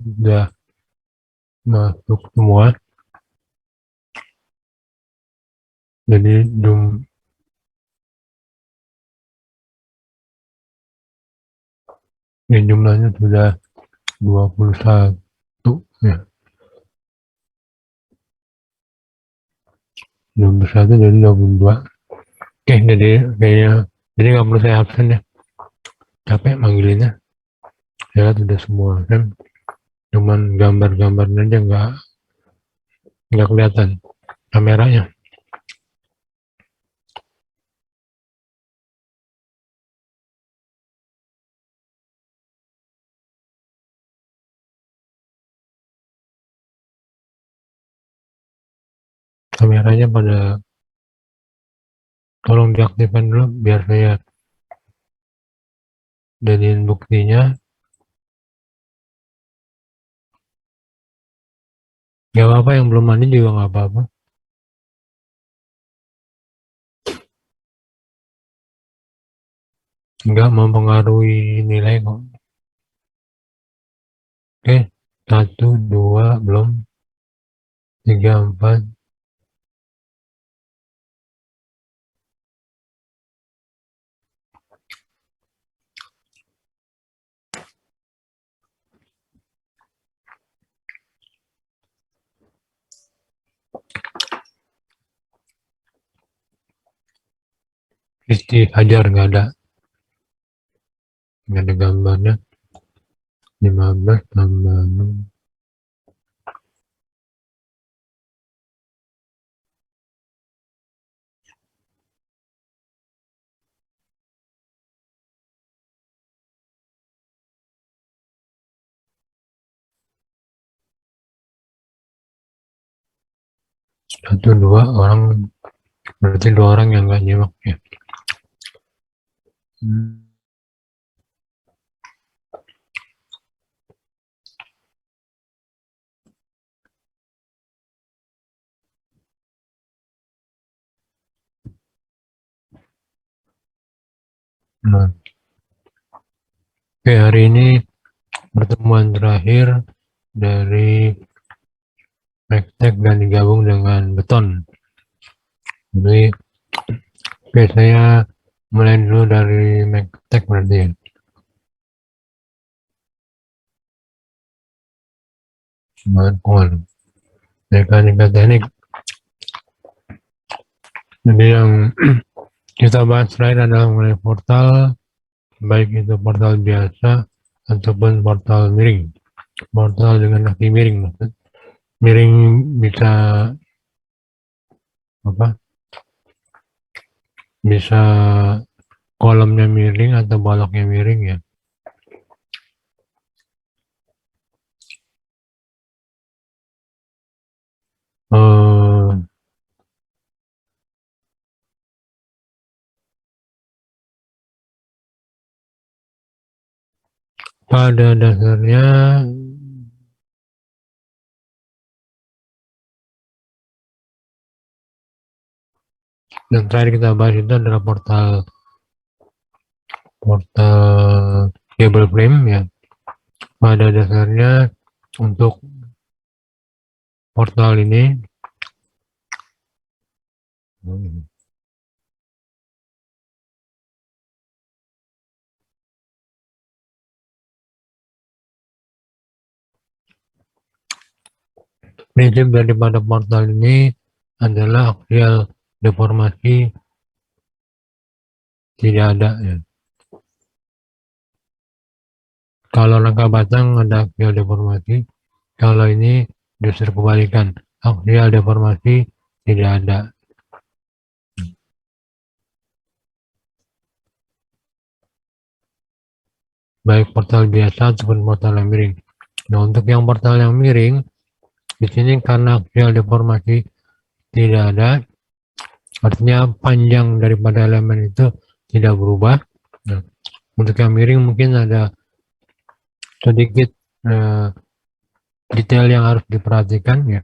sudah masuk semua. Jadi jumlahnya sudah 21 ya. 21 jadi 22. Oke, jadi kayaknya jadi nggak perlu saya absen ya. Capek manggilinnya. Ya sudah semua kan. Cuman gambar-gambarnya aja nggak kelihatan kameranya. Kameranya pada tolong diaktifkan dulu biar saya jadiin buktinya. Gak apa-apa, yang belum mandi juga nggak apa-apa. Nggak mempengaruhi nilai kok. Oke, 1, 2, belum. 3, 4. Isti Hajar nggak ada gambarnya. 15 tambah 6. Satu dua orang, berarti 2 orang yang nggak nyimak ya. Nah, oke, hari ini pertemuan terakhir dari Mektek dan digabung dengan beton. Jadi oke, saya mulai dulu dari Mektek berarti ya. Smartphone, mekanika teknik. Jadi yang kita bahas terakhir adalah mengenai portal, baik itu portal biasa ataupun portal miring. Portal dengan kaki miring maksud. Miring bisa apa? Bisa kolomnya miring atau baloknya miring ya. Eh, pada dasarnya yang terakhir kita bahas itu adalah portal cable frame ya. Pada dasarnya untuk portal ini prinsip daripada portal ini adalah aksial deformasi tidak ada ya. Kalau rangka batang ada aksial deformasi, kalau ini justru kebalikan, aksial deformasi tidak ada. Baik portal biasa ataupun portal yang miring. Nah, untuk yang portal yang miring, di sini karena aksial deformasi tidak ada, artinya panjang daripada elemen itu tidak berubah. Nah, untuk yang miring mungkin ada sedikit detail yang harus diperhatikan ya,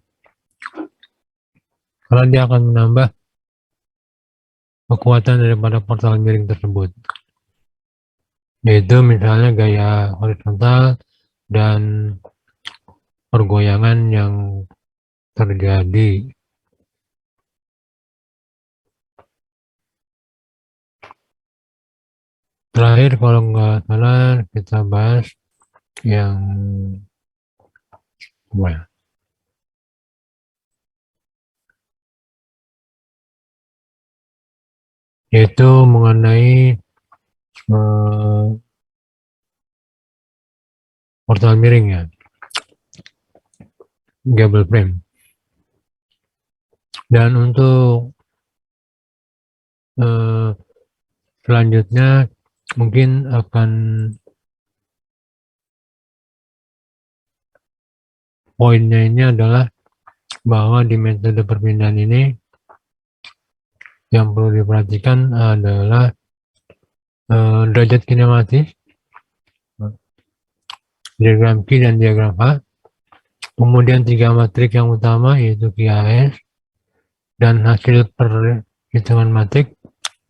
karena dia akan menambah kekuatan daripada portal miring tersebut, yaitu misalnya gaya horizontal dan pergoyangan yang terjadi. Terakhir kalau nggak salah kita bahas yang apa ya? Yaitu mengenai portal miring ya, gable frame. Dan untuk selanjutnya mungkin akan poinnya ini adalah bahwa di metode perpindahan ini yang perlu diperhatikan adalah derajat kinematis, diagram Q dan diagram H, kemudian 3 matrik yang utama yaitu QAS, dan hasil perhitungan matrik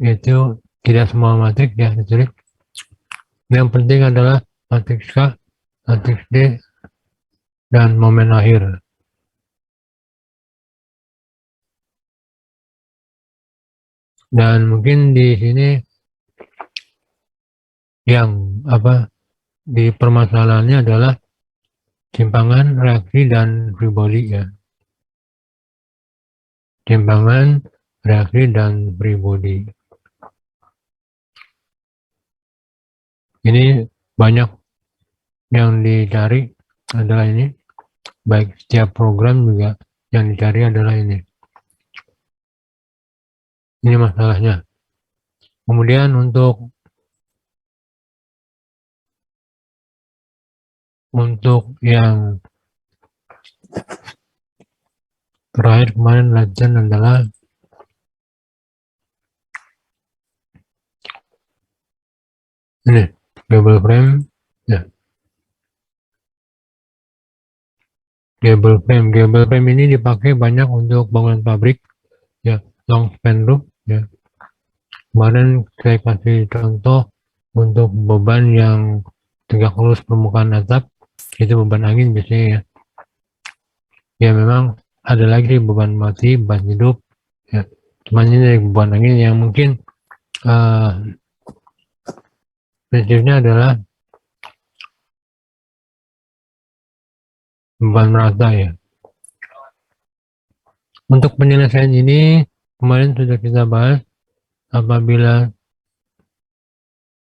yaitu tidak semua matrik ya ditulis. Yang penting adalah matriks K, matriks D, dan momen akhir. Dan mungkin di sini yang di permasalahannya adalah simpangan, reaksi, dan free body ya. Simpangan, reaksi, dan free body. Ini banyak yang dicari adalah ini. Baik setiap program juga yang dicari adalah ini. Ini masalahnya. Kemudian untuk yang terakhir kemarin latihan adalah ini gable frame ya. Gable frame ini dipakai banyak untuk bangunan pabrik ya, long span roof ya. Kemarin saya kasih contoh untuk beban yang tegak lurus permukaan atap, itu beban angin biasanya ya. Ya memang ada lagi beban mati, beban hidup ya. Cuman ini beban angin yang mungkin prinsipnya adalah beban merata ya. Untuk penyelesaian ini kemarin sudah kita bahas, apabila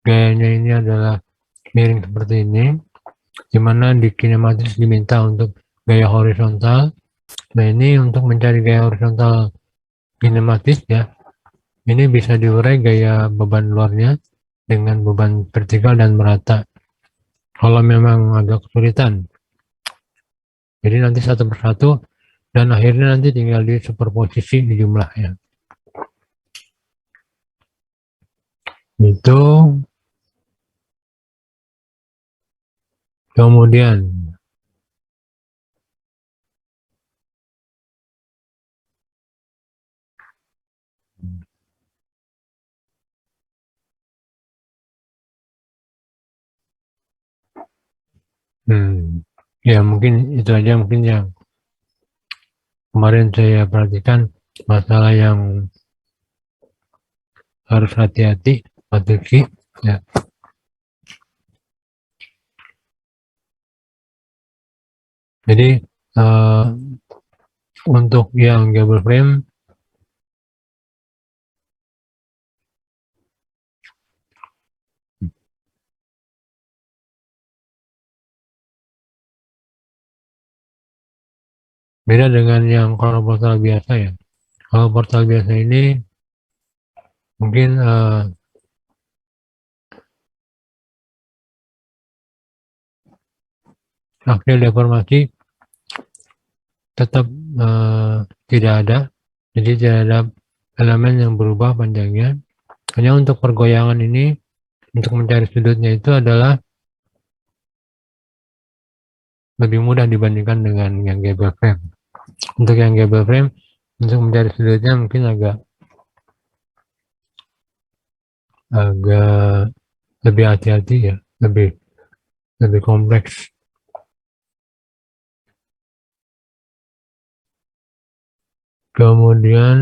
gayanya ini adalah miring seperti ini, di mana di kinematis diminta untuk gaya horizontal. Nah ini untuk mencari gaya horizontal kinematis ya, ini bisa diurai gaya beban luarnya dengan beban vertikal dan merata. Kalau memang agak kesulitan, jadi nanti satu persatu dan akhirnya nanti tinggal di superposisi di jumlahnya. Itu kemudian ya mungkin itu aja mungkin yang kemarin saya perhatikan, masalah yang harus hati-hati matriksi ya. Jadi untuk yang gable frame beda dengan yang kalau portal biasa ya. Kalau portal biasa ini mungkin aksial deformasi tetap tidak ada, jadi tidak ada elemen yang berubah panjangnya. Hanya untuk pergoyangan ini, untuk mencari sudutnya itu adalah lebih mudah dibandingkan dengan yang gable frame. Untuk yang gable frame, untuk mencari sudutnya mungkin agak lebih hati-hati ya, lebih kompleks. kemudian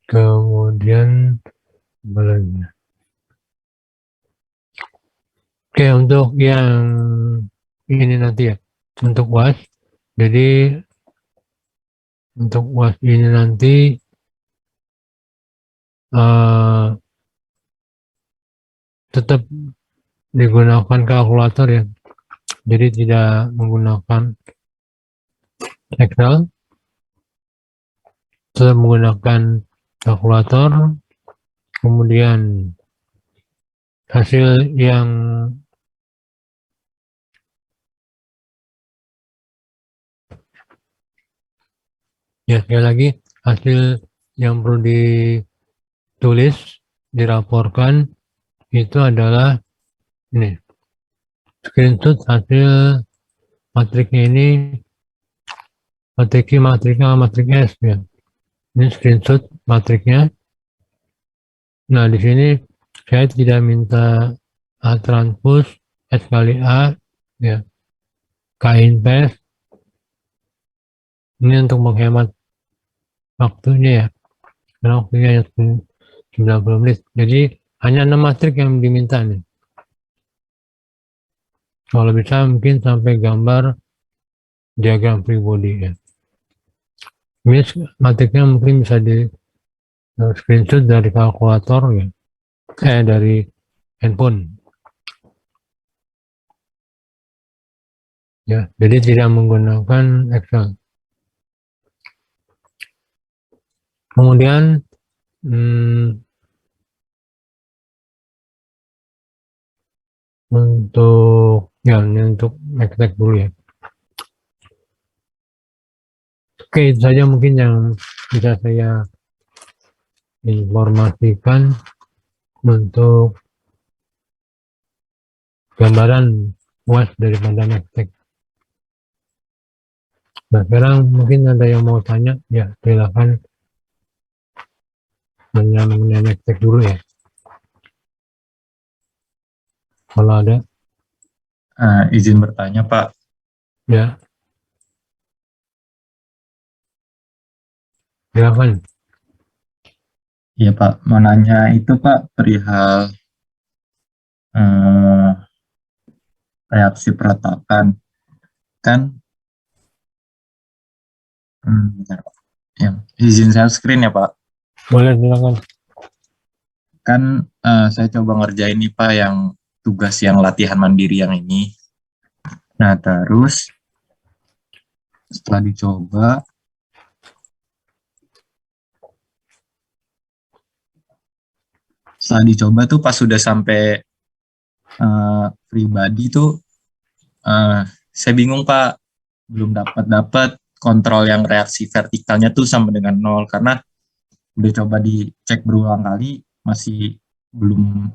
kemudian belanja. Oke, untuk yang ini nanti ya, untuk UAS. Jadi untuk UAS ini nanti tetap digunakan kalkulator ya. Jadi tidak menggunakan Excel, tetap menggunakan kalkulator. Kemudian hasil yang ya sekali lagi hasil yang perlu ditulis, dilaporkan itu adalah ini screenshot hasil matriknya ini, matrik S ya. Ini screenshot matriknya. Nah, di sini saya tidak minta A transpose S kali A ya, K inverse. Ini untuk menghemat waktunya ya, karena waktunya hanya 90 menit. Jadi hanya 6 matrik yang diminta nih. Kalau bisa mungkin sampai gambar diagram free body ya. Ini matriknya mungkin bisa di screenshot dari kalkulator ya, dari handphone ya. Jadi tidak menggunakan Excel. Kemudian untuk ya ini untuk next dulu ya. Oke, itu saja mungkin yang bisa saya informasikan untuk gambaran UAS daripada Nextech. Nah, sekarang mungkin ada yang mau tanya, ya silakan tanya mengenai Nextech dulu ya. Kalau ada, Izin bertanya, Pak. ya silakan. Iya, Pak. Mau nanya itu, Pak, perihal eh, reaksi peretakan. Kan, bentar, Pak. Izin share screen ya, Pak. Boleh silakan. Kan saya coba ngerjain nih, Pak, yang tugas yang latihan mandiri yang ini. Nah, terus setelah dicoba tuh pas sudah sampai pribadi tuh, saya bingung, Pak. Belum dapat kontrol yang reaksi vertikalnya tuh sama dengan nol, karena udah coba dicek berulang kali masih belum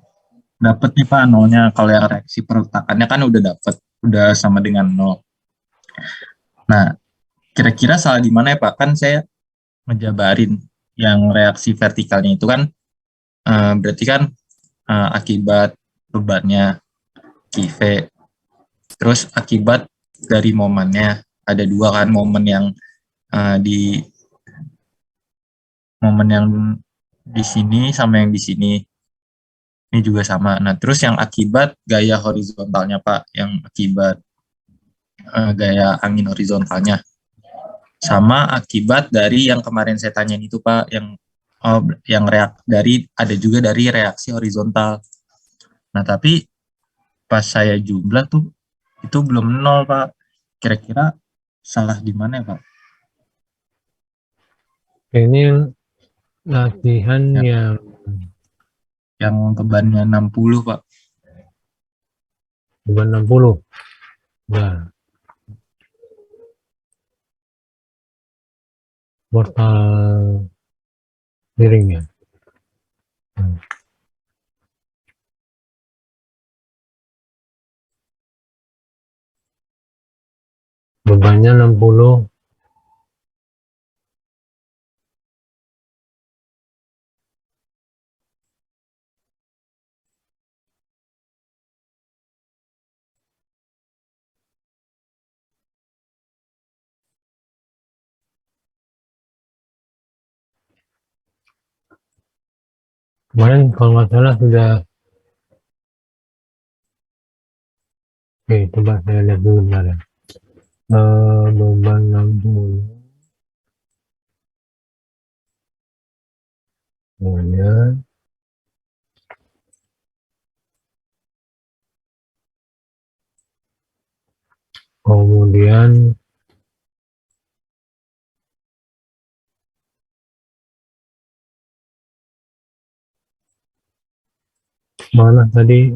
dapet nih Pak nolnya. Kalau yang reaksi perletakannya kan udah dapet, udah sama dengan nol. Nah, kira-kira salah di mana ya Pak? Kan saya ngejabarin yang reaksi vertikalnya itu kan berarti kan akibat bebannya QV, terus akibat dari momennya. Ada dua kan, momen yang di sini sama yang di sini. Ini juga sama. Nah, terus yang akibat gaya horizontalnya, Pak, yang akibat gaya angin horizontalnya. Sama akibat dari yang kemarin saya tanyain itu, Pak, yang ada juga dari reaksi horizontal. Nah, tapi pas saya jumlah tuh itu belum nol, Pak. Kira-kira salah di mana ya, Pak? Ini latihan Ya, yang bebannya 60, Pak. beban 60. Nah, portal miring ya. Bebannya 60 Kemarin kalau nggak salah sudah, oke, coba saya lihat dulu bentar ya. Beban 60, kemudian kemudian mana tadi,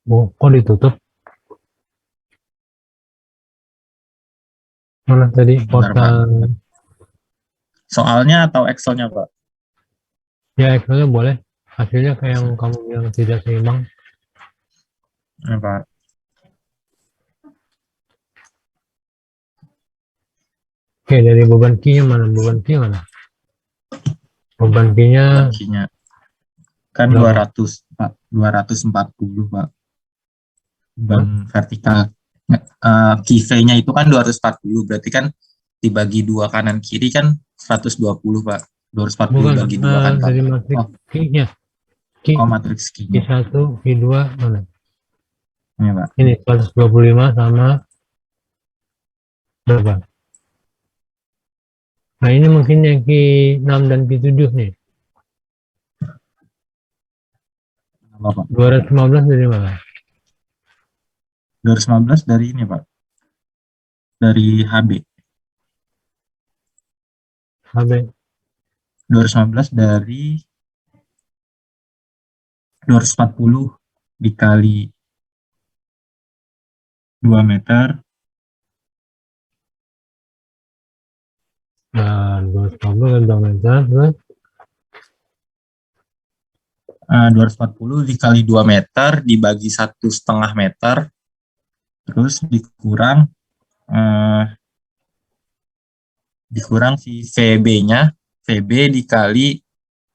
kok ditutup, mana tadi Bentar, Pak. portal, Soalnya atau Excelnya, Pak? ya Excelnya boleh, hasilnya kayak yang kamu bilang tidak seimbang. Ya, Pak. Oke, dari beban Q-nya mana, beban Q mana, beban Q-nya Bakinya. Kan berapa? 200, Pak. 240, Pak. Hah? Ban vertikal. Key V-nya itu kan 240, berarti kan dibagi dua kanan kiri kan 120, Pak. 240 Bukan, bagi dua kan, Pak. dari matrik Oh, Q-nya, Q, oh matriks key-nya. Q1, Q2 mana, Ini, Pak. ini 125 sama berapa? Nah ini mungkin yang Q6 dan Q7 nih, Apa, Pak? 215 dari mana? 215 dari ini, Pak. Dari HB. Sampai 215 dari 240 dikali 2 meter. nah, 215 kan 2 meter, terus 240 dikali 2 meter dibagi 1,5 meter, terus eh, dikurang si VB-nya, VB dikali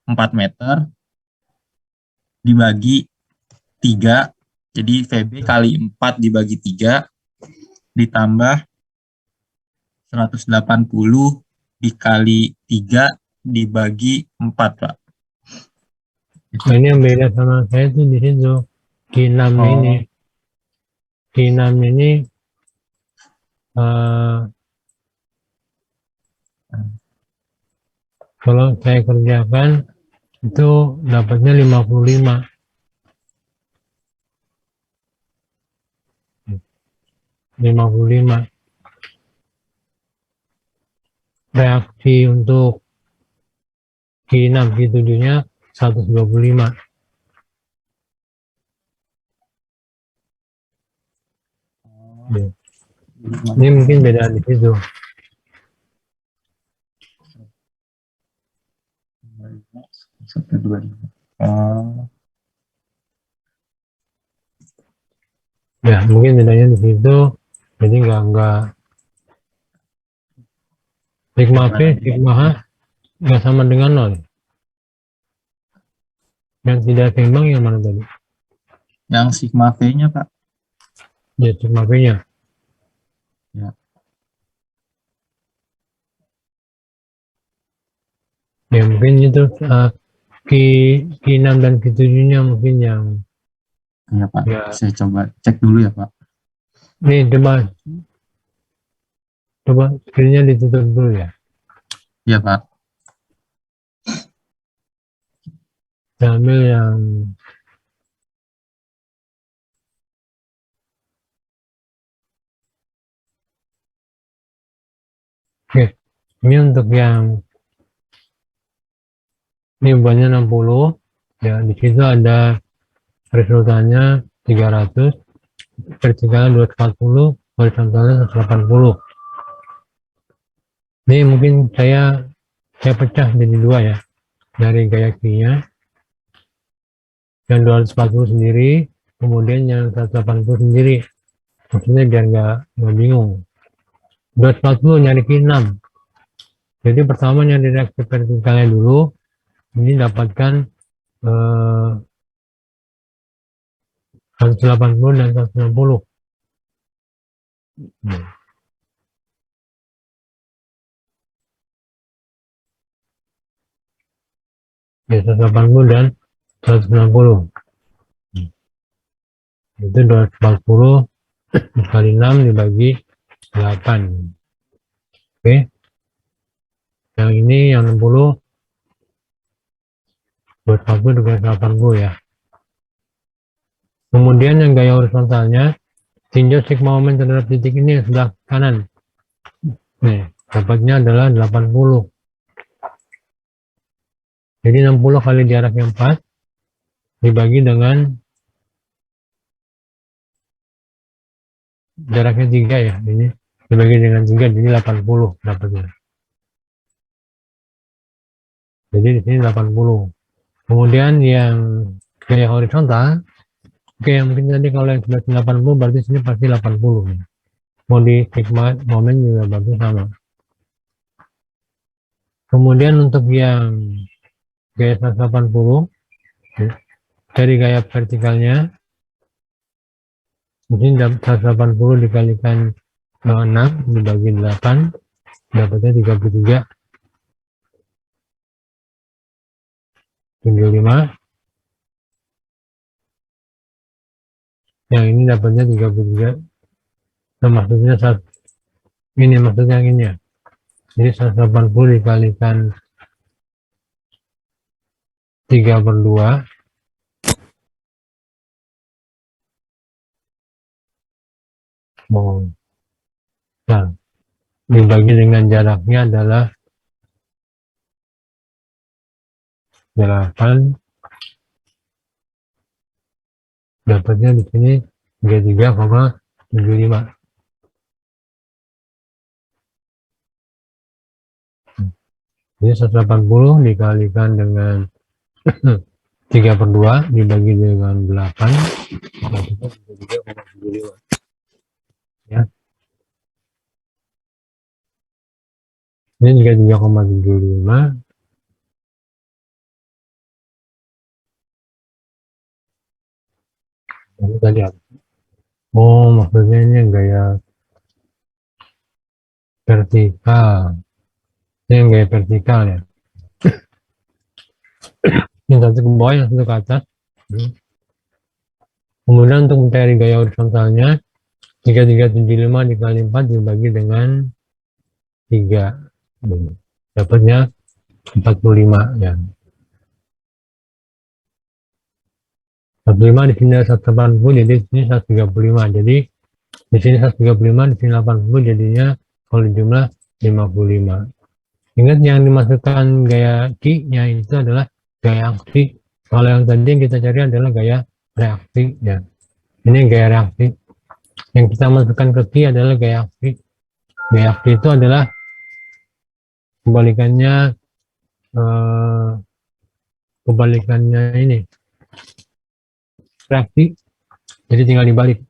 4 meter dibagi 3, jadi VB kali 4 dibagi 3 ditambah 180 dikali 3 dibagi 4, Pak. Itu. nah, ini yang beda sama saya tuh di situ Q6 ini, Oh, Q6 ini eh, kalau saya kerjakan itu dapatnya 55, 55 reaksi untuk Q6 Q7-nya 125. Ya. Ini mungkin beda di situ. Oh, Ya mungkin bedanya di situ, jadi nggak sigma P gimana? sigma H nggak sama dengan nol. Yang tidak seimbang yang mana tadi? Yang sigma V-nya, Pak. Ya sigma P-nya. Ya. Ya mungkin itu Q, Q6 dan Q7-nya mungkin yang, Ya, Pak. ya Saya coba cek dulu ya, Pak. ini coba coba screen-nya ditutup dulu ya. Ya, Pak. Saya ambil yang oke. Ini untuk yang ini bebannya 60, ya di situ ada resultannya 300, vertikalnya 240, horizontalnya 180. Ini mungkin saya pecah jadi dua ya, dari gaya Q-nya yang 240 sendiri, kemudian yang 180 sendiri, maksudnya biar nggak bingung. 240 nyari Q6, jadi pertama nyari reaksi vertikalnya dulu, ini dapatkan 180 dan 160. Ya, 180 dan 190. Itu 240 kali 6 dibagi 8. Oke. Yang ini yang 60 240 dengan 80 ya. Kemudian yang gaya horizontalnya, tinjau sigma momen terhadap titik ini yang sebelah kanan. Nih, dapatnya adalah 80. Jadi 60 kali jarak yang pas dibagi dengan jaraknya 3 ya. Ini dibagi dengan 3 jadi 80 dapatnya. Jadi di sini 80. Kemudian yang gaya horizontal, oke, mungkin tadi kalau yang sebelah 80 berarti sini pasti 80 ya. Mau di sigma momen juga berarti sama. Kemudian untuk yang gaya 180 ya, dari gaya vertikalnya mungkin 180 dikalikan 6 dibagi 8 dapatnya 33,75. Yang ini dapatnya 33. Nah, maksudnya ini maksudnya yang ini ya. Jadi 180 dikalikan 3/2 mau nah, dibagi dengan jaraknya adalah 8, dapatnya di sini 33,75. Jadi 180 dikalikan dengan 3/2 dibagi dengan 8 dapatnya 33,75 ya. Ini 33,75. Ini tadi apa? Oh, maksudnya ini gaya vertikal. Ini yang gaya vertikal ya. Yang satu ke bawah, yang satu ke atas. Kemudian untuk mencari gaya horizontalnya, 3375 dikali 4 dibagi dengan 3. Dapatnya 45 ya. 45 di sini 180, jadi di sini 135. Jadi di sini 135, di sini 80, jadinya kalau jumlah 55. Ingat yang dimasukkan gaya Q-nya itu adalah gaya aksi. Kalau yang tadi yang kita cari adalah gaya reaksi ya. Ini gaya reaksi. Yang kita masukkan ke Q adalah gaya aksi. Gaya aksi itu adalah kebalikannya eh, kebalikannya ini reaksi. Jadi tinggal dibalik.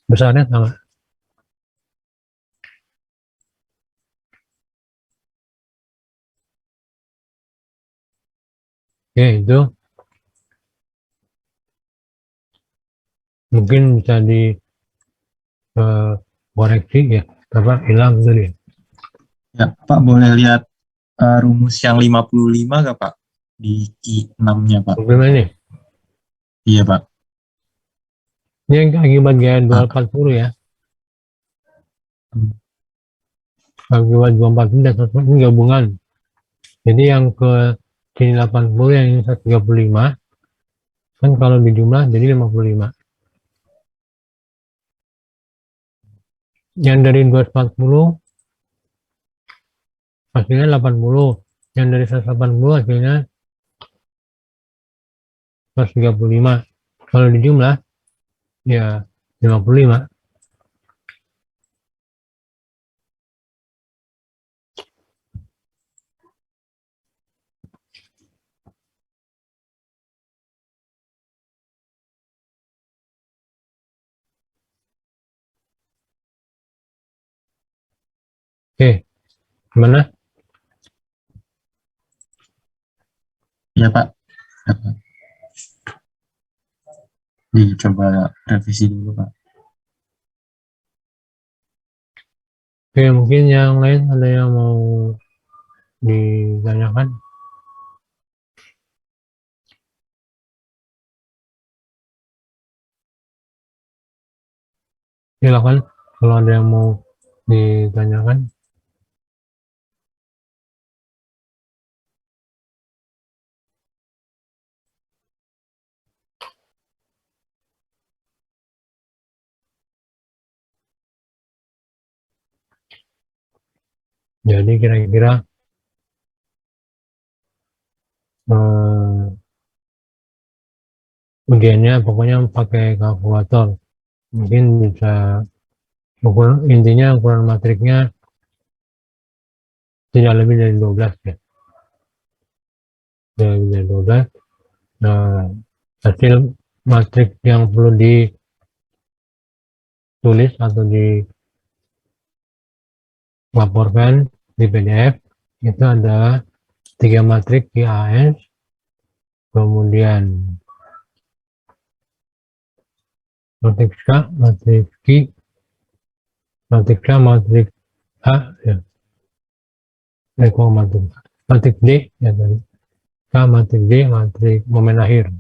Besarnya sama. Oke, itu mungkin bisa di koreksi ya. Apa hilang tadi. Ya, Pak, boleh lihat rumus yang 55 gak, Pak? Di Q6-nya, Pak. Bagaimana ini? Iya, Pak. Ini yang akibat gaya Ah, 240 ya. hmm. Akibat 240 dan 140 ini gabungan. Jadi yang ke sini 80, yang ini 135. Kan kalau dijumlah jadi 55. Yang dari 240 hasilnya 80. Yang dari 180 hasilnya 135. Kalau dijumlah ya 55. Oke, gimana? Iya, Pak. Ya, Pak. Dicoba revisi dulu, Pak. Oke, mungkin yang lain ada yang mau ditanyakan? Silakan kalau ada yang mau ditanyakan. Jadi kira-kira ujiannya pokoknya pakai kalkulator. Mungkin bisa intinya ukuran matriknya tidak lebih dari 12 ya. Tidak lebih dari 12. Nah, hasil matrik yang perlu ditulis atau dilaporkan di PDF itu adalah 3 matrik IAS, kemudian matrik K, matrik Q, matrik K, matrik A, ya. Matrik D, ya tadi. K, matrik D, matrik momen akhir.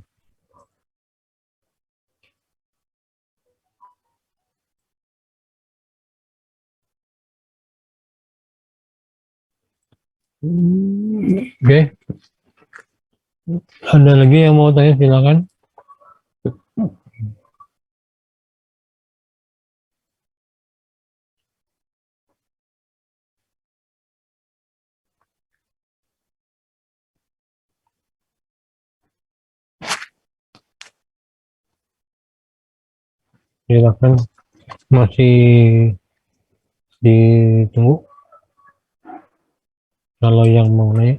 Oke, ada lagi yang mau tanya silakan. Silakan, masih ditunggu kalau yang mau nanya.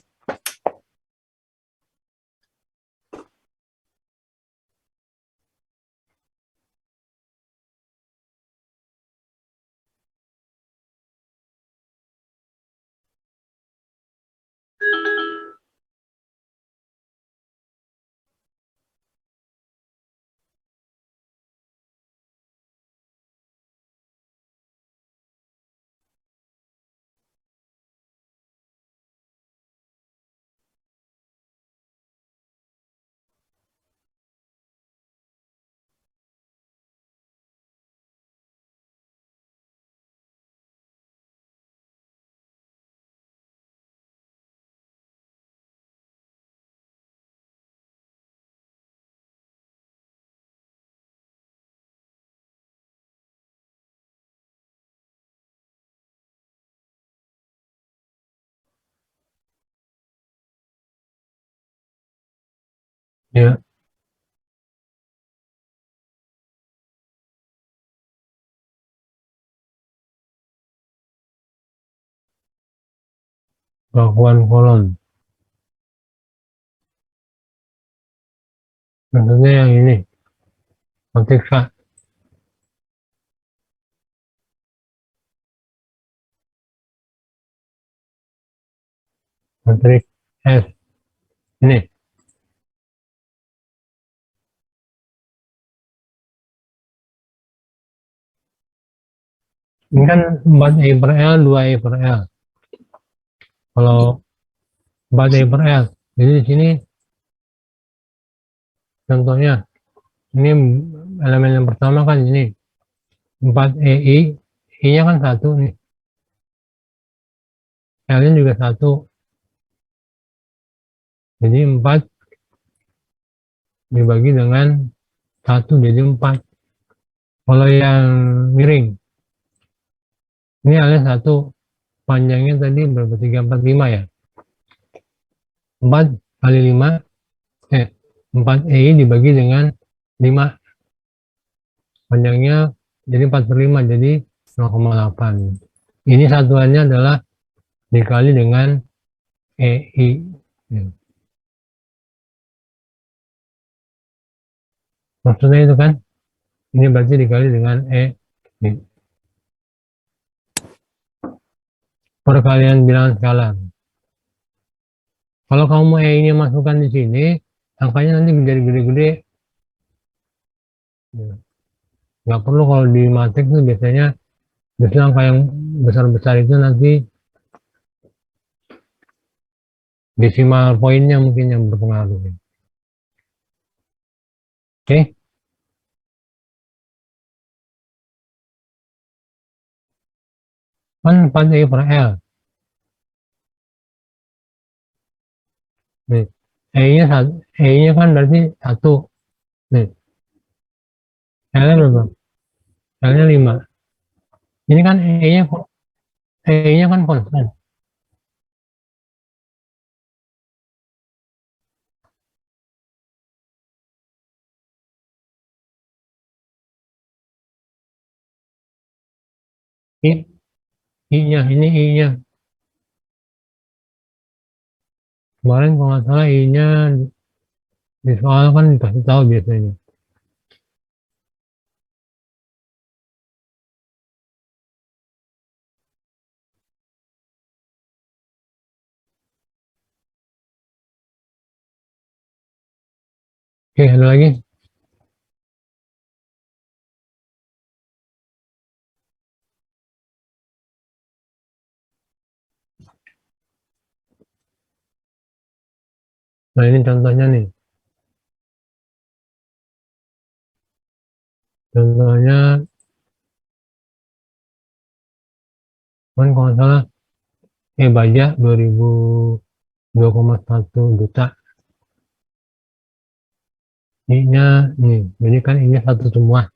Ya, bakuan kolom. Maksudnya yang ini, matrik K, matrik S. Ini kan 4E per L, 2E per L. Kalau 4E per L, jadi di sini contohnya, ini elemen yang pertama kan ini 4EI, I-nya kan 1 nih, L-nya juga 1, jadi 4 dibagi dengan 1 jadi 4. Kalau yang miring, ini L-nya 1, panjangnya tadi berapa? 3, 4, 5 ya. 4 kali 5, 4EI dibagi dengan 5, panjangnya jadi 4/5, jadi 0,8. Ini satuannya adalah dikali dengan EI. Ya. Maksudnya itu kan, ini berarti dikali dengan E. Perkalian bilangan skalar. Kalau kamu E-nya masukkan di sini, angkanya nanti jadi gede-gede. Ya. Nggak perlu kalau di matrik tuh biasanya Justru angka yang besar-besar itu nanti desimal poinnya mungkin yang berpengaruh. Oke, kan 4 per L. Nih, E-nya kan berarti 1. Nih, L-nya berapa? L-nya 5. Ini kan E-nya kan konstan. I, I-nya, ini I-nya. Kemarin kalau nggak salah I-nya di soal kan dikasih tahu biasanya. Oke, ada lagi? Nah, ini contohnya nih. Contohnya, kan kalau nggak salah, baja 2,1 juta. I-nya nih, jadi kan ini satu semua.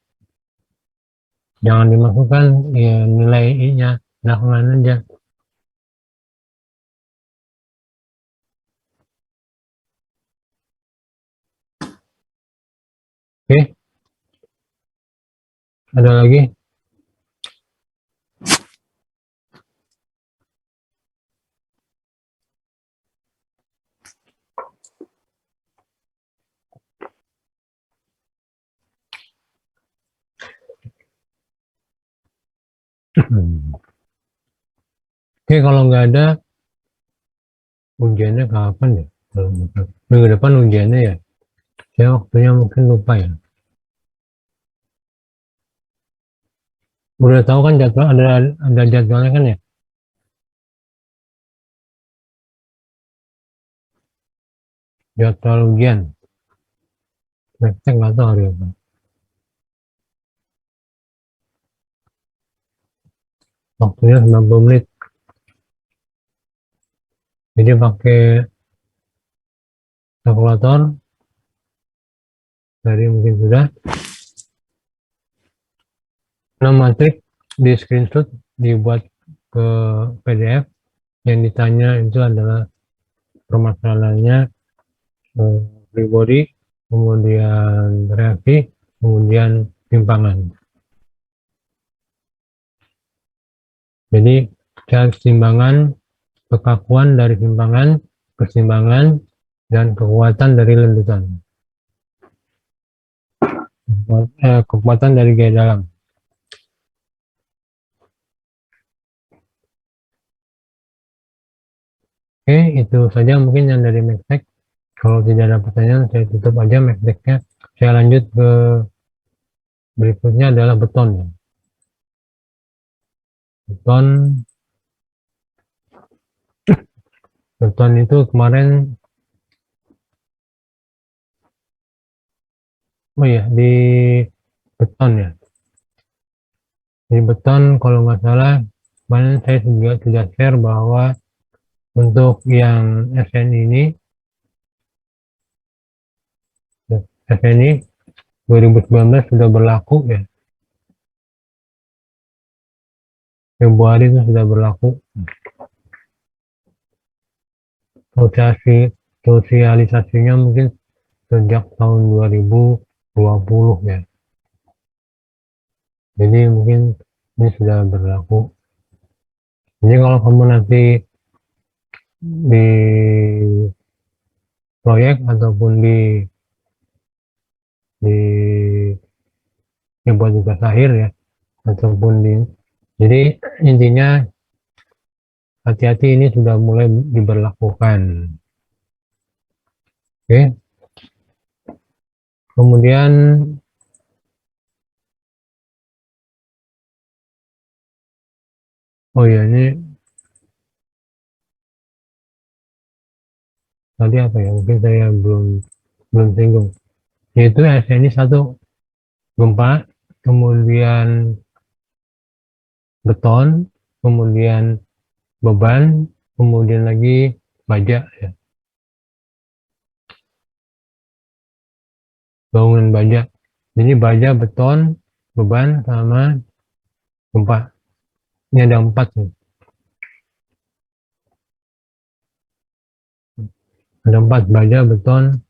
Jangan dimasukkan ya, nilai I-nya, belakangan aja. Oke, ada lagi? Oke, kalau nggak ada, ujiannya kapan ya? Minggu depan ujiannya ya? Saya waktunya mungkin lupa ya. Udah tahu kan jadwal, ada jadwalnya kan ya? Jadwal ujian. Saya nggak tahu hari apa. Waktunya 90 menit. Jadi pakai kalkulator, dari mungkin sudah. Nah, matrik di screenshot, dibuat ke PDF. Yang ditanya itu adalah permasalahannya, free body, kemudian reaksi, kemudian simpangan. Jadi keseimbangan, kekakuan dari simpangan, keseimbangan, dan kekuatan dari lendutan. Kekuatan dari gaya dalam. Oke, itu saja mungkin yang dari Mektek. Kalau tidak ada pertanyaan, saya tutup aja Mekteknya. Saya lanjut ke berikutnya adalah beton. Beton, beton itu kemarin, oh ya, di beton ya. Di beton kalau nggak salah, kemarin saya juga sudah share bahwa untuk yang SN ini, SNI 2019 sudah berlaku ya. Februari itu sudah berlaku. Sosialisasinya mungkin sejak tahun 2020 ya. Jadi mungkin ini sudah berlaku. Jadi kalau kamu nanti di proyek ataupun di buat tugas akhir ya, ataupun jadi intinya hati-hati, ini sudah mulai diberlakukan. Oke, kemudian Oh ya, ini tadi apa ya? Mungkin saya belum singgung. Yaitu ini satu gempa, kemudian beton, kemudian beban, kemudian lagi baja ya. Bangunan baja. Jadi baja, beton, beban, sama gempa. Ini ada 4 nih. Ada 4, baja, beton,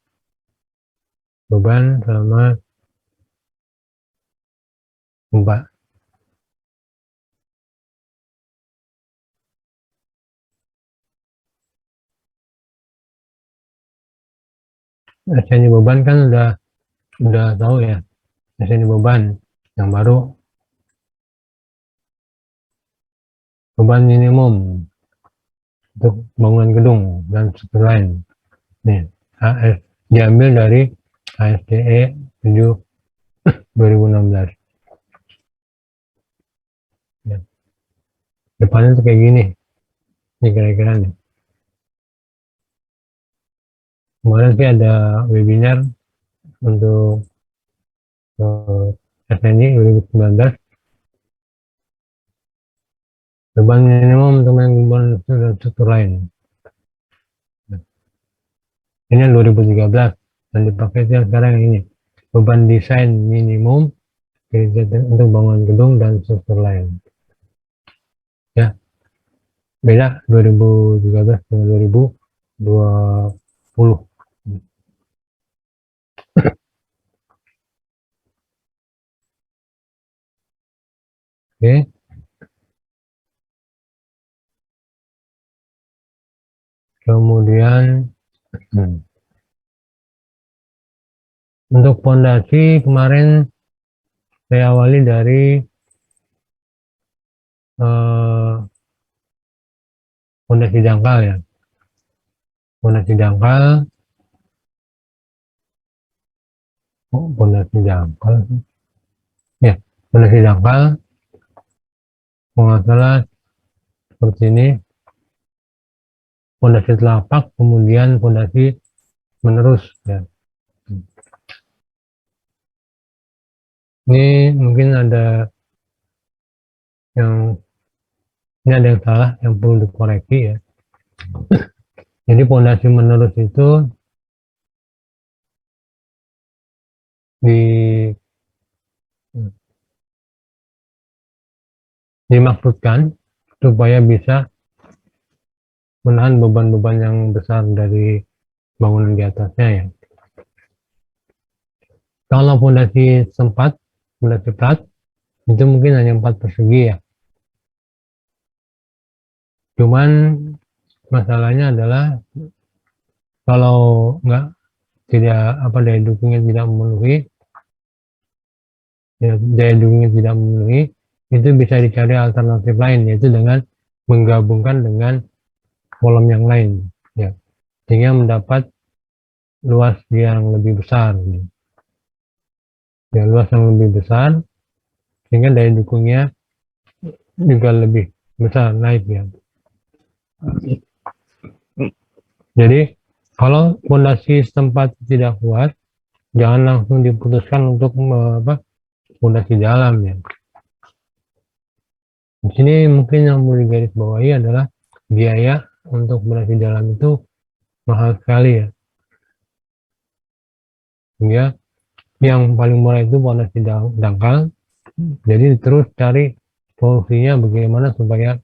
beban, sama gempa. SNI beban kan udah tahu ya. SNI beban yang baru, beban minimum untuk bangunan gedung dan lain. Nih, AS diambil dari ASTE 7 2016. Ya. Depannya tuh kayak gini. Ini kira-kira nih. Kemarin sih ada webinar untuk SNI 2019. Beban minimum untuk bangunan dan struktur lain. Ini yang 2013 dan dipakai yang sekarang ini. Beban desain minimum untuk bangunan gedung dan struktur lain. Ya, beda 2013 dengan 2020. Oke. Kemudian untuk pondasi kemarin saya awali dari pondasi dangkal ya. Pondasi dangkal, pondasi dangkal, ya, pondasi dangkal, mengasalah seperti ini, pondasi telapak, kemudian pondasi menerus ya. Ini mungkin ada yang salah, yang perlu dikoreksi ya. Jadi pondasi menerus itu dimaksudkan supaya bisa menahan beban-beban yang besar dari bangunan di atasnya ya. Kalau pondasi sempat, pondasi flat, itu mungkin hanya 4 persegi ya. Cuman masalahnya adalah kalau daya dukungnya tidak memenuhi, ya, daya dukungnya tidak memenuhi, itu bisa dicari alternatif lain, yaitu dengan menggabungkan dengan kolom yang lain ya, sehingga mendapat luas yang lebih besar ya, luas yang lebih besar sehingga daya dukungnya juga lebih besar naik ya. Jadi kalau fondasi setempat tidak kuat, jangan langsung diputuskan untuk fondasi dalam ya. Di sini mungkin yang perlu digarisbawahi adalah biaya untuk fondasi dalam itu mahal sekali ya. Sehingga yang paling murah itu fondasi dangkal. Jadi terus cari solusinya bagaimana supaya,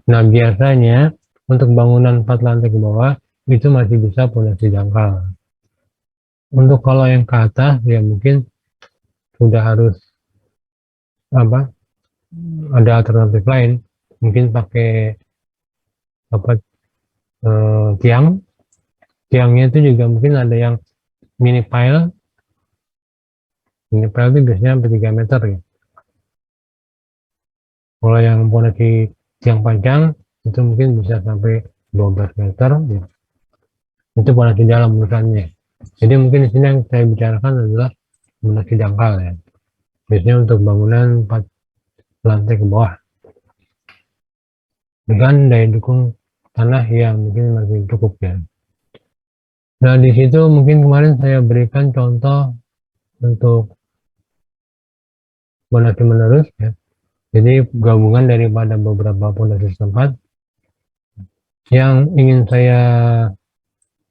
nah biasanya untuk bangunan 4 lantai ke bawah itu masih bisa fondasi dangkal. Untuk kalau yang ke atas ya mungkin sudah harus ada alternatif lain, mungkin pakai tiangnya itu juga mungkin ada yang mini pile itu biasanya sampai 3 meter ya. Kalau yang fondasi tiang panjang itu mungkin bisa sampai 12 meter ya. Itu fondasi dalam urusannya. Jadi mungkin di sini yang saya bicarakan adalah fondasi dangkal ya. Biasanya untuk bangunan 4 lantai ke bawah. dengan daya dukung tanah yang mungkin masih cukup ya. Nah, di situ mungkin kemarin saya berikan contoh untuk fondasi menerus ya. Jadi gabungan daripada beberapa fondasi setempat. Yang ingin saya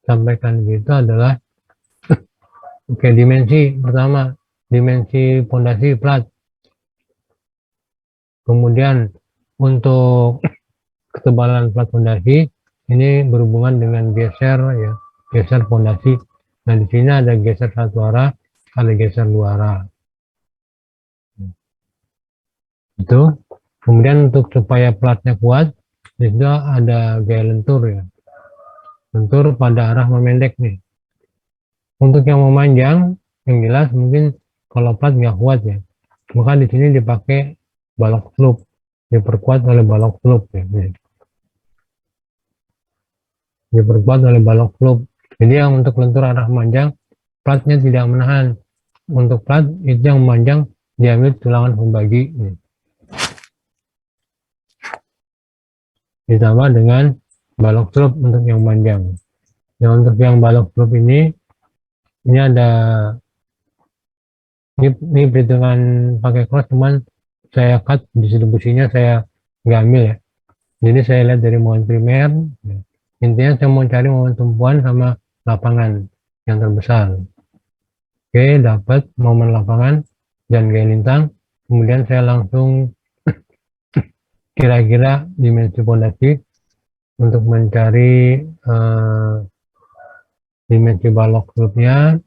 sampaikan gitu adalah oke, dimensi pertama, dimensi fondasi plat. Kemudian untuk ketebalan plat fondasi ini berhubungan dengan geser ya, geser fondasi. Nah, di sini ada geser satu arah, ada geser dua arah. Itu. Kemudian untuk supaya platnya kuat, itu ada gaya lentur ya. Lentur pada arah memendek nih. Untuk yang memanjang, yang jelas mungkin kalau plat nggak kuat ya, maka di sini dipakai balok slope, diperkuat oleh balok slope ya. Diperkuat oleh balok slope. Jadi yang untuk lentur arah memanjang, platnya tidak menahan. Untuk plat itu yang memanjang diambil tulangan pembagi. Ditambah dengan balok slope untuk yang panjang. Yang untuk yang balok slope ini ada ini perhitungan pakai cross, cuman saya cut distribusinya, saya nggak ambil ya. Jadi saya lihat dari momen primer. Intinya saya mau cari momen tumpuan sama lapangan yang terbesar. Oke, dapat momen lapangan dan gaya lintang. Kemudian saya langsung kira-kira dimensi fondasi untuk mencari dimensi balok grupnya.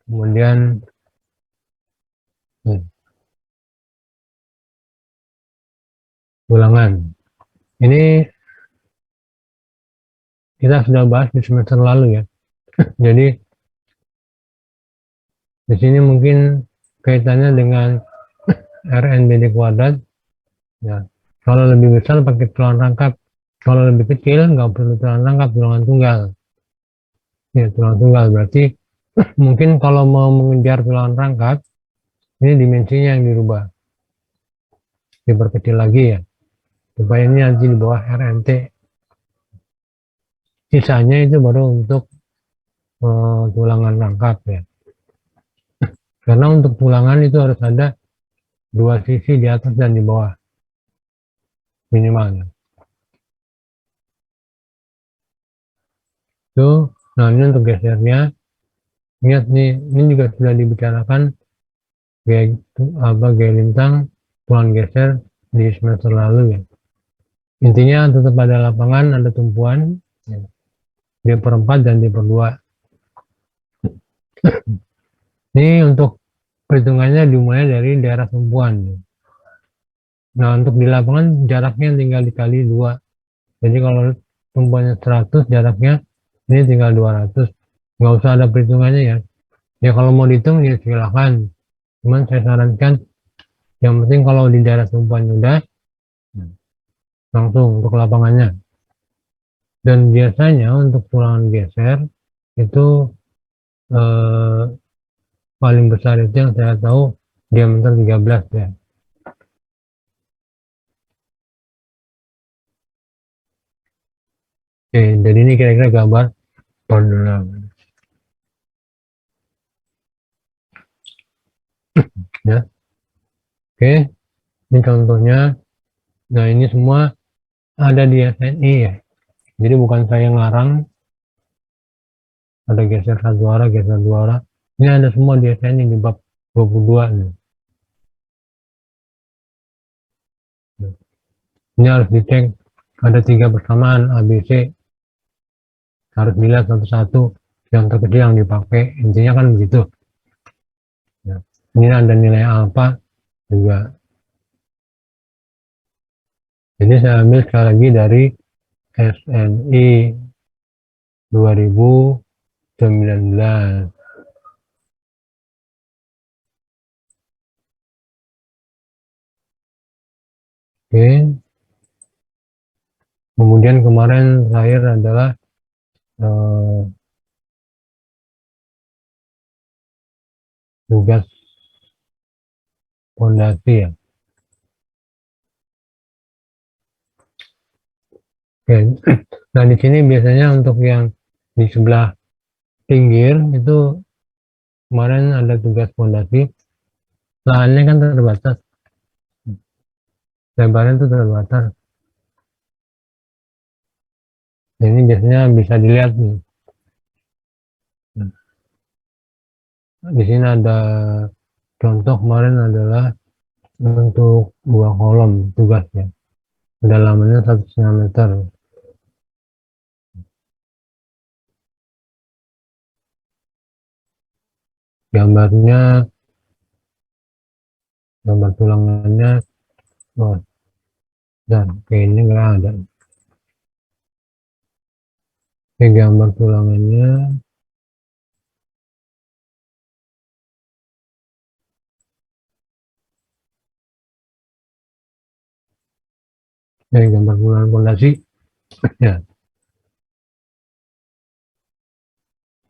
Kemudian ulangan. Ini kita sudah bahas di semester lalu ya. Jadi di sini mungkin kaitannya dengan RNBD kuadrat. Ya, kalau lebih besar pakai tulang rangkap. Kalau lebih kecil nggak perlu tulang rangkap, tulangan tunggal. Ya, tulang tunggal berarti mungkin kalau mau mengejar tulang rangkap, ini dimensinya yang dirubah, diperkecil lagi ya, supaya ini nanti di bawah RNT. Sisanya itu baru untuk tulangan rangkap ya. Karena untuk tulangan itu harus ada dua sisi di atas dan di bawah minimalnya. Itu, nah ini untuk gesernya. Ingat nih, ini juga sudah dibicarakan gaya lintang, tulang geser di semester lalu ya. Intinya tetap ada lapangan, ada tumpuan, ya. D per 4 dan D per 2. Ini untuk perhitungannya dimulai dari daerah tumpuan. Nah, untuk di lapangan jaraknya tinggal dikali 2. Jadi kalau tumpuannya 100, jaraknya ini tinggal 200. Nggak usah ada perhitungannya ya. Ya kalau mau dihitung ya silahkan. Cuman saya sarankan yang penting kalau di daerah tumpuan udah langsung untuk lapangannya. Dan biasanya untuk tulangan geser itu eh, paling besar itu yang saya tahu diameter 13 ya. Oke, jadi ini kira-kira gambar orderan ya. Oke, ini contohnya. Nah, ini semua ada di SNI ya. Jadi bukan saya ngarang, ada geser satu arah, geser dua arah. Ini ada semua di SNI di bab 22 nih. Ini harus dicek, ada 3 persamaan ABC, harus dilihat satu-satu yang terkecil yang dipakai, intinya kan begitu ya. Ini ada nilai alfa juga. Jadi saya ambil sekali lagi dari SNI 2019. Oke, kemudian kemarin terakhir adalah tugas fondasi ya. Oke. Nah, di sini biasanya untuk yang di sebelah pinggir itu kemarin ada tugas fondasi, lahannya kan terbatas, lebarnya itu terbatas. Ini biasanya bisa dilihat nih. Di sini ada contoh kemarin adalah untuk 2 kolom tugasnya. Kedalamannya 1,5 meter. Gambarnya, gambar tulangannya, oh, dan kayaknya nggak ada. Oke, gambar tulangannya, gambar tulangan fondasi, ya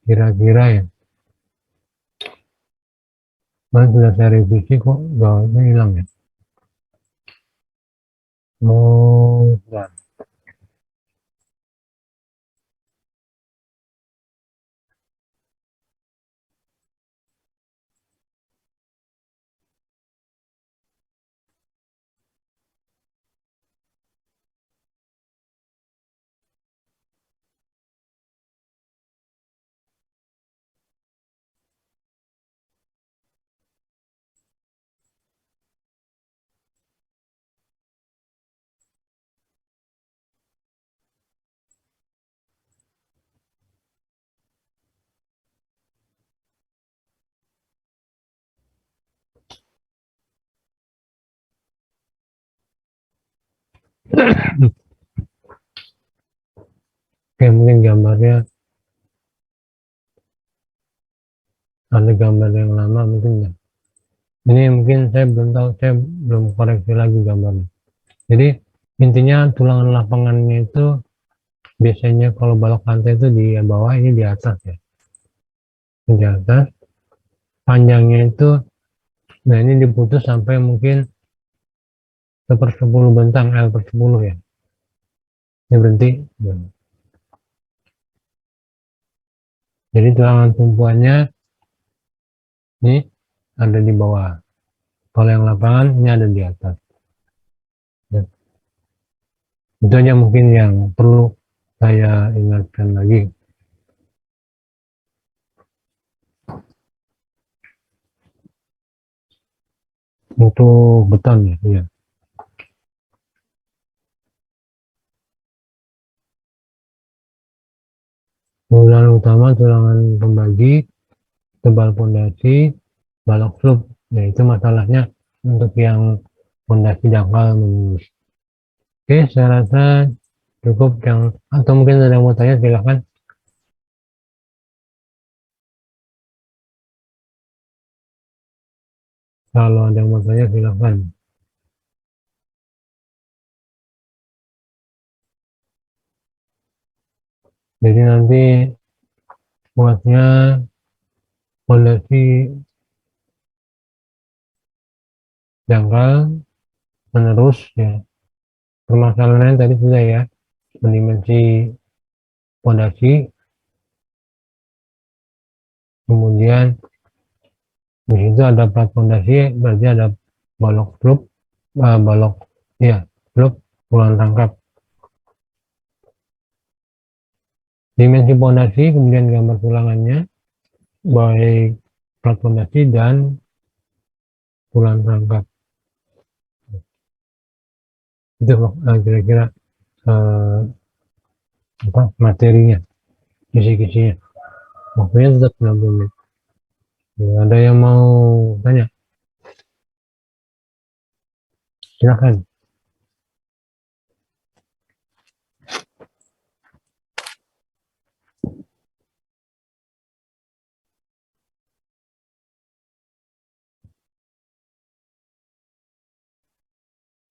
kira-kira ya. Kemarin sudah saya revisi kok, gawanya hilang ya. Oh, ya. Oke, mungkin gambarnya ada gambar yang lama mungkin ya. Ini mungkin saya belum tahu, saya belum koreksi lagi gambarnya. Jadi intinya tulangan lapangannya itu biasanya kalau balok pantai itu di bawah, ini di atas ya. Ini di atas, panjangnya itu, nah ini diputus sampai mungkin 1/10 bentang, L/10 ya. Ini berhenti. Jadi tulangan tumpuannya ini ada di bawah. Kalau yang lapangan ini ada di atas. Ya. Itu aja mungkin yang perlu saya ingatkan lagi. Untuk beton ya, iya. Tulangan utama, tulangan pembagi, tebal pondasi, balok sloop. Ya itu masalahnya untuk yang pondasi dangkal menembus. Oke, saya rasa cukup yang, atau mungkin ada yang mau tanya silahkan. Kalau ada yang mau tanya silahkan. Jadi nanti buatnya pondasi dangkal menerus ya. Permasalahannya tadi sudah ya, mendimensi pondasi, kemudian di situ ada plat pondasi, berarti ada balok truk, balok ya truk, pulang rangkap. Dimensi pondasi, kemudian gambar tulangannya, baik plat pondasi dan pulang rangkap. Itu kira-kira eh, apa materinya, kisi-kisinya. Waktunya tetap 60 menit. Ya, ada yang mau tanya? Silakan.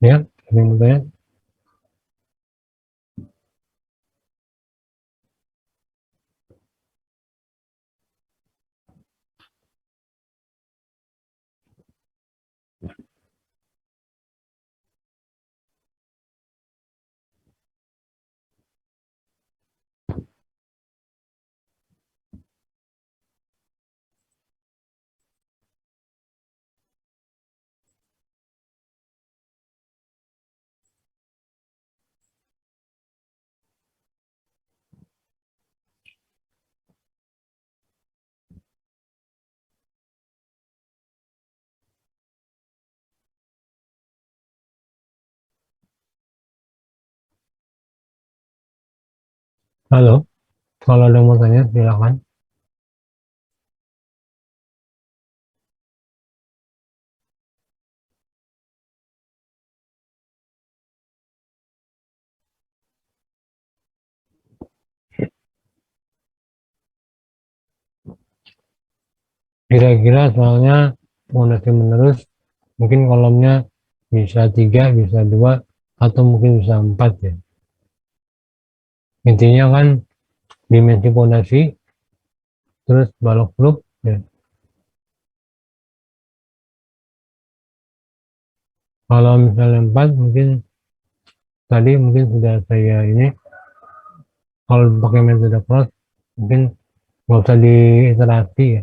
Ya, ada yang mau tanya? Halo, kalau ada yang mau tanya silakan. Kira-kira soalnya fondasi menerus mungkin kolomnya bisa 3, bisa 2, atau mungkin bisa 4 ya. Intinya kan dimensi fondasi terus balok grup ya. Kalau misalnya 4 mungkin tadi mungkin sudah saya ini, kalau pakai metode cross mungkin nggak usah diiterasi ya.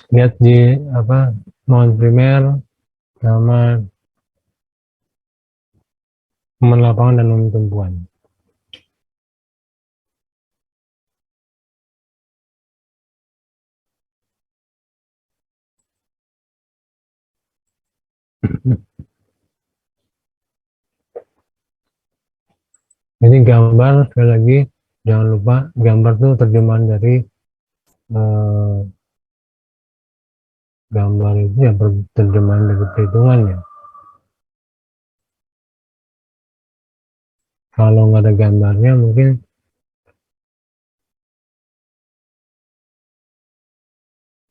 Lihat di apa, non primer sama teman lapangan dan non tumpuan. Jadi gambar, sekali lagi jangan lupa gambar itu terjemahan dari eh, gambar itu ya terjemahan dari perhitungan ya. Kalau nggak ada gambarnya mungkin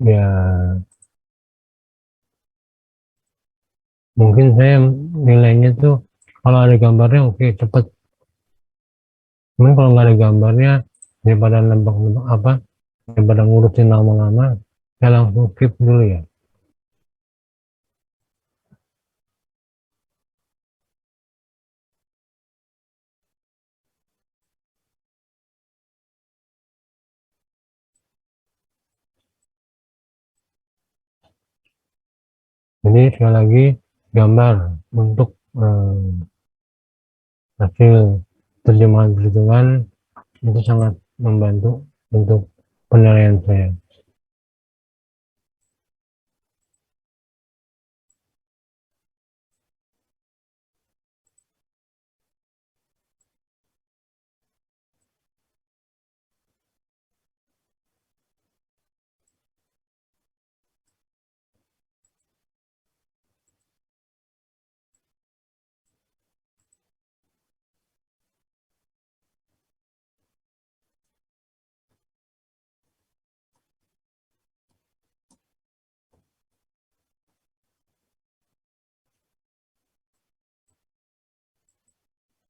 ya, mungkin saya nilainya tuh kalau ada gambarnya oke cepet. Cuman kalau nggak ada gambarnya, daripada nembak-nembak apa, daripada ngurusin lama-lama, saya langsung skip dulu ya. Jadi sekali lagi gambar untuk hasil terjemahan perhitungan itu sangat membantu untuk penilaian saya.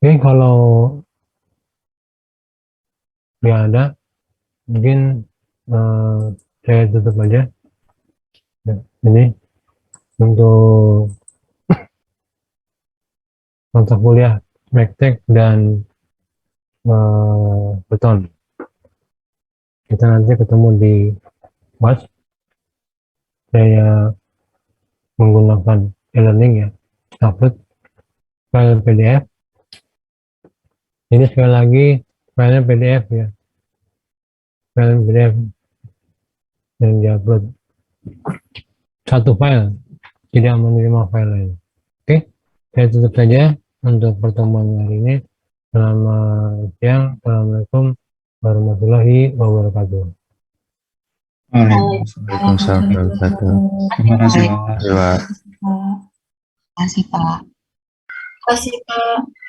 Oke, kalau nggak ada, mungkin eh, saya tutup aja. Ya, ini untuk mata kuliah Mektek dan beton. Kita nanti ketemu di kelas. Saya menggunakan e-learning ya, upload file PDF. Ini sekali lagi filenya PDF ya, file PDF yang diupload satu file, tidak menerima file lain. Oke, saya tutup saja untuk pertemuan hari ini. Selamat siang, assalamualaikum warahmatullahi wabarakatuh. Waalaikumsalam warahmatullahi wabarakatuh. Terima kasih, Pak. Terima kasih, Pak. Terima kasih, Pak.